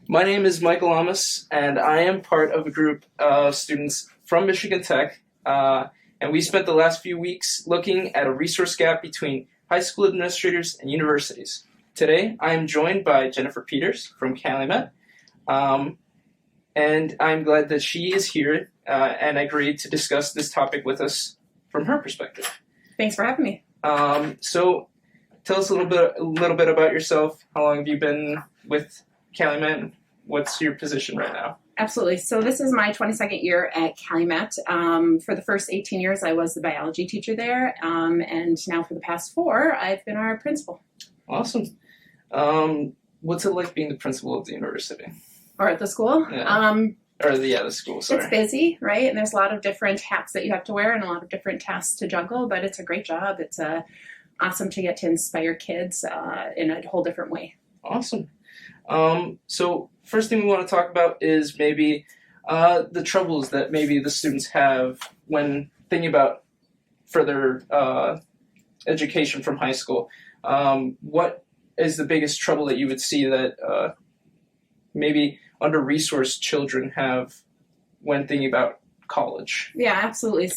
My name is Michael Amos, and I am part of a group of students from Michigan Tech. And we spent the last few weeks looking at a resource gap between high school administrators and universities. Today, I am joined by Jennifer Peters from Calumet, and I'm glad that she is here and agreed to discuss this topic with us from her perspective. Thanks for having me. So, tell us a little bit about yourself. How long have you been with Calumet? What's your position right now? Absolutely. So this is my 22nd year at Calumet. For the first 18 years, I was the biology teacher there, and now for the past 4, I've been our principal. Awesome. What's it like being the principal of the university? Or at the school? Yeah. The school, sorry. It's busy, right? And there's a lot of different hats that you have to wear and a lot of different tasks to juggle, but it's a great job. It's awesome to get to inspire kids in a whole different way. Awesome. So first thing we want to talk about is maybe the troubles that maybe the students have when thinking about further education from high school. What is the biggest trouble that you would see that maybe under-resourced children have when thinking about college? Yeah, absolutely.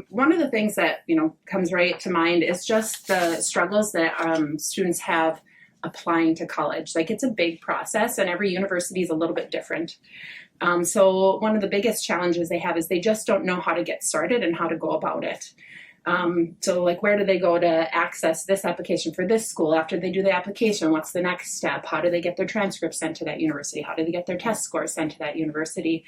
One of the things that comes right to mind is just the struggles that students have applying to college. Like, it's a big process, and every university is a little bit different. So one of the biggest challenges they have is they just don't know how to get started and how to go about it. So like, where do they go to access this application for this school? After they do the application, what's the next step? How do they get their transcripts sent to that university? How do they get their test scores sent to that university?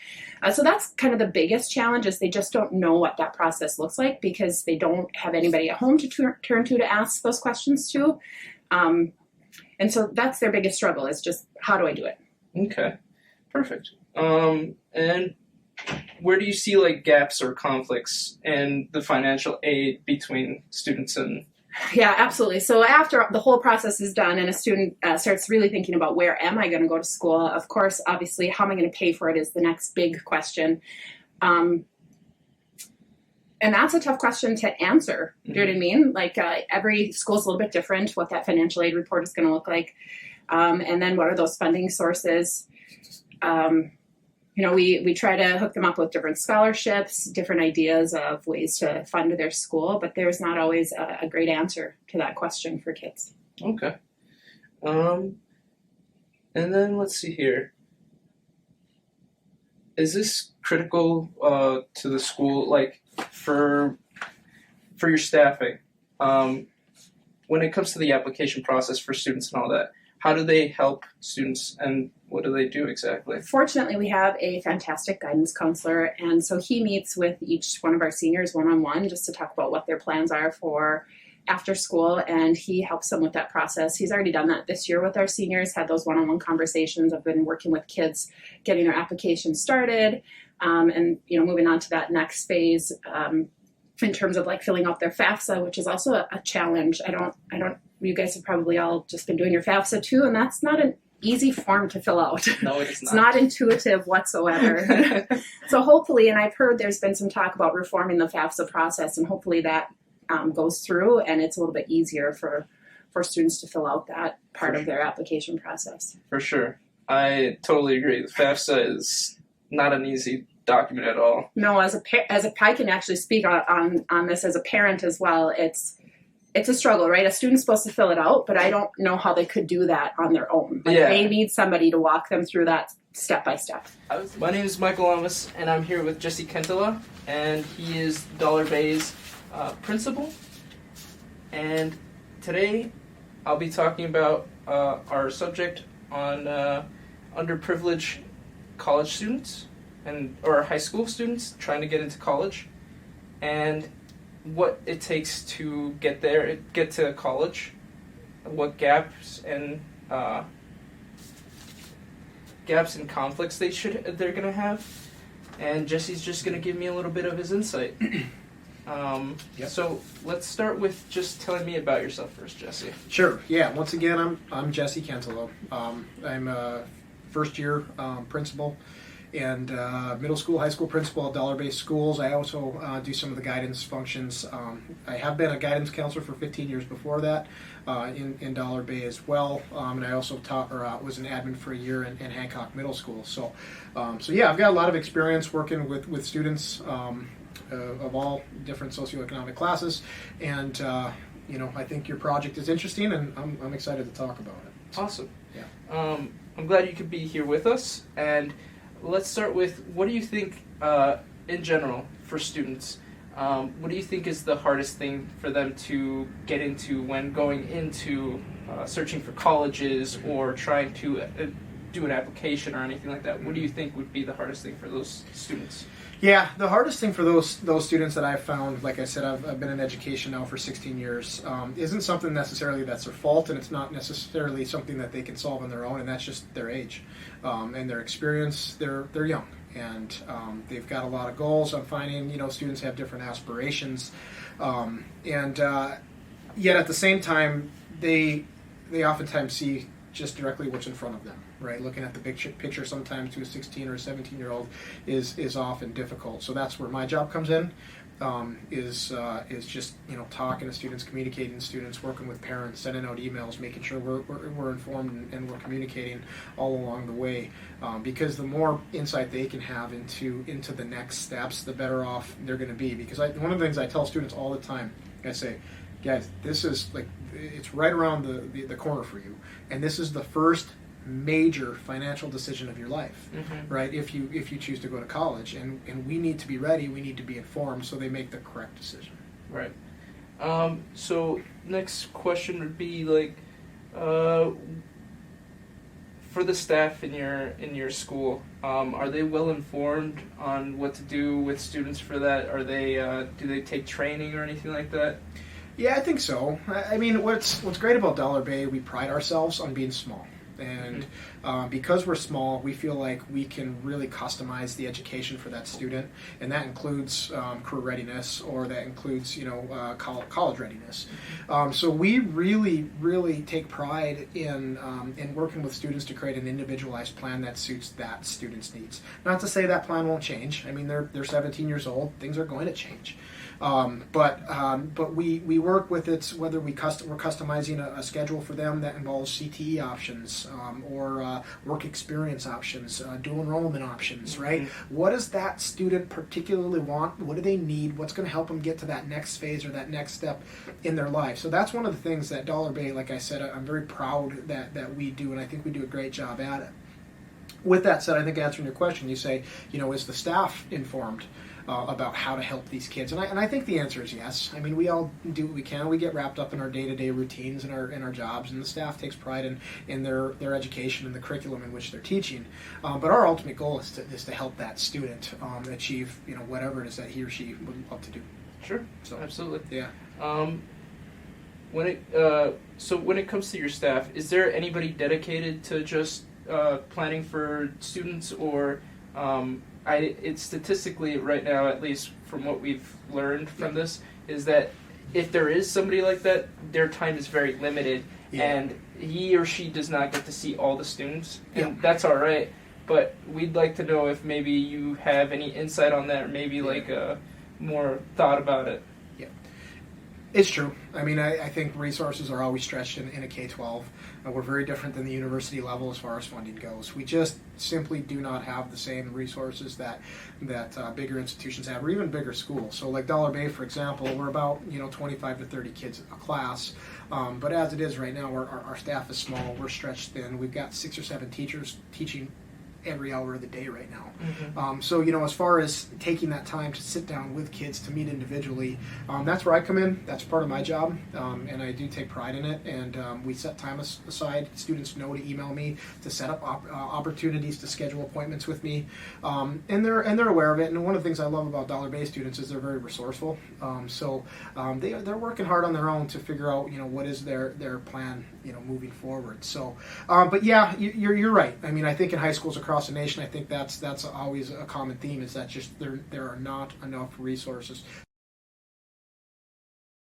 So that's kind of the biggest challenge, is they just don't know what that process looks like because they don't have anybody at home to turn to ask those questions to. And so that's their biggest struggle, is just, how do I do it? Okay, perfect. And where do you see like gaps or conflicts in the financial aid between students and? Yeah, absolutely. So after the whole process is done and a student starts really thinking about, where am I going to go to school? Of course, obviously, how am I going to pay for it is the next big question. And that's a tough question to answer. Do you know what I mean? Like, every school's a little bit different, what that financial aid report is going to look like. And then what are those funding sources? We try to hook them up with different scholarships, different ideas of ways to fund their school, but there's not always a great answer to that question for kids. Okay. And then let's see here. Is this critical to the school, like for your staffing? When it comes to the application process for students and all that, how do they help students and what do they do exactly? Fortunately, we have a fantastic guidance counselor, and so he meets with each one of our seniors one-on-one just to talk about what their plans are for after school, and he helps them with that process. He's already done that this year with our seniors, had those one-on-one conversations. I've been working with kids, getting their application started, and moving on to that next phase in terms of like filling out their FAFSA, which is also a challenge. You guys have probably all just been doing your FAFSA too, and that's not an easy form to fill out. No, it is not. It's not intuitive whatsoever. So hopefully, and I've heard there's been some talk about reforming the FAFSA process, and hopefully that goes through and it's a little bit easier for students to fill out that part of their application process. For sure. I totally agree. The FAFSA is not an easy document at all. No, I can actually speak on this as a parent as well. It's a struggle, right? A student's supposed to fill it out, but I don't know how they could do that on their own. Like, yeah. They need somebody to walk them through that step by step. My name is Michael Amos, and I'm here with Jesse Kentola, and he is Dollar Bay's principal. And today I'll be talking about our subject on underprivileged college students or high school students trying to get into college, and what it takes to get to college, what gaps and conflicts they're gonna have, and Jesse's just gonna give me a little bit of his insight. Yep. So let's start with just telling me about yourself first, Jesse. Sure. Yeah. Once again, I'm Jesse Kentola. I'm a first year principal and middle school, high school principal at Dollar Bay Schools. I also do some of the guidance functions. I have been a guidance counselor for 15 years before that in Dollar Bay as well, and I also taught or was an admin for a year in Hancock Middle School. So yeah, I've got a lot of experience working with students of all different socioeconomic classes, and I think your project is interesting, and I'm excited to talk about it. Awesome. Yeah. I'm glad you could be here with us. And let's start with, what do you think, in general, for students, what do you think is the hardest thing for them to get into when going into searching for colleges or trying to do an application or anything like that? What do you think would be the hardest thing for those students? Yeah, the hardest thing for those students that I've found, like I said, I've been in education now for 16 years, isn't something necessarily that's their fault, and it's not necessarily something that they can solve on their own, and that's just their age and their experience. They're young, and they've got a lot of goals. I'm finding, students have different aspirations, and yet at the same time, they oftentimes see just directly what's in front of them, right? Looking at the big picture sometimes to a 16 or 17-year-old is often difficult. So that's where my job comes in, is just talking to students, communicating to students, working with parents, sending out emails, making sure we're informed and we're communicating all along the way. Because the more insight they can have into the next steps, the better off they're going to be. Because one of the things I tell students all the time, I say, guys, this is it's right around the corner for you, and this is the first major financial decision of your life, right? If you choose to go to college, and we need to be ready, we need to be informed, so they make the correct decision. Right. So next question would be for the staff in your school, are they well informed on what to do with students for that? Are they do they take training or anything like that? Yeah, I think so. I mean, what's great about Dollar Bay, we pride ourselves on being small. And because we're small, we feel like we can really customize the education for that student, and that includes career readiness, or that includes college readiness. So we really take pride in working with students to create an individualized plan that suits that student's needs. Not to say that plan won't change. I mean, they're 17 years old; things are going to change. But we work with it, whether we're customizing a schedule for them that involves CTE options, or work experience options, dual enrollment options, right? Mm-hmm. What does that student particularly want? What do they need? What's going to help them get to that next phase or that next step in their life? So that's one of the things that Dollar Bay, like I said, I'm very proud that we do, and I think we do a great job at it. With that said, I think answering your question, you say, is the staff informed about how to help these kids? And I think the answer is yes. I mean, we all do what we can. We get wrapped up in our day-to-day routines and our jobs, and the staff takes pride in their education and the curriculum in which they're teaching. But our ultimate goal is to help that student achieve whatever it is that he or she would love to do. Sure. So absolutely. Yeah. When it comes to your staff, is there anybody dedicated to just planning for students, or it's statistically right now, at least from what we've learned from this, is that if there is somebody like that, their time is very limited, and he or she does not get to see all the students, and that's all right. But we'd like to know if maybe you have any insight on that, or maybe more thought about it. Yeah, it's true. I mean, I think resources are always stretched in a K-12. We're very different than the university level as far as funding goes. We just simply do not have the same resources that bigger institutions have, or even bigger schools. So like Dollar Bay, for example, we're about 25 to 30 kids a class. But as it is right now, our staff is small. We're stretched thin. We've got 6 or 7 teachers teaching every hour of the day right now. Mm-hmm. So as far as taking that time to sit down with kids to meet individually, that's where I come in. That's part of my job, and I do take pride in it. And we set time aside. Students know to email me to set up opportunities to schedule appointments with me, and they're aware of it. And one of the things I love about Dollar Bay students is they're very resourceful. So they're working hard on their own to figure out what is their plan moving forward. So, but yeah, you're right. I mean, I think in high schools across the nation, I think that's always a common theme, is that just there are not enough resources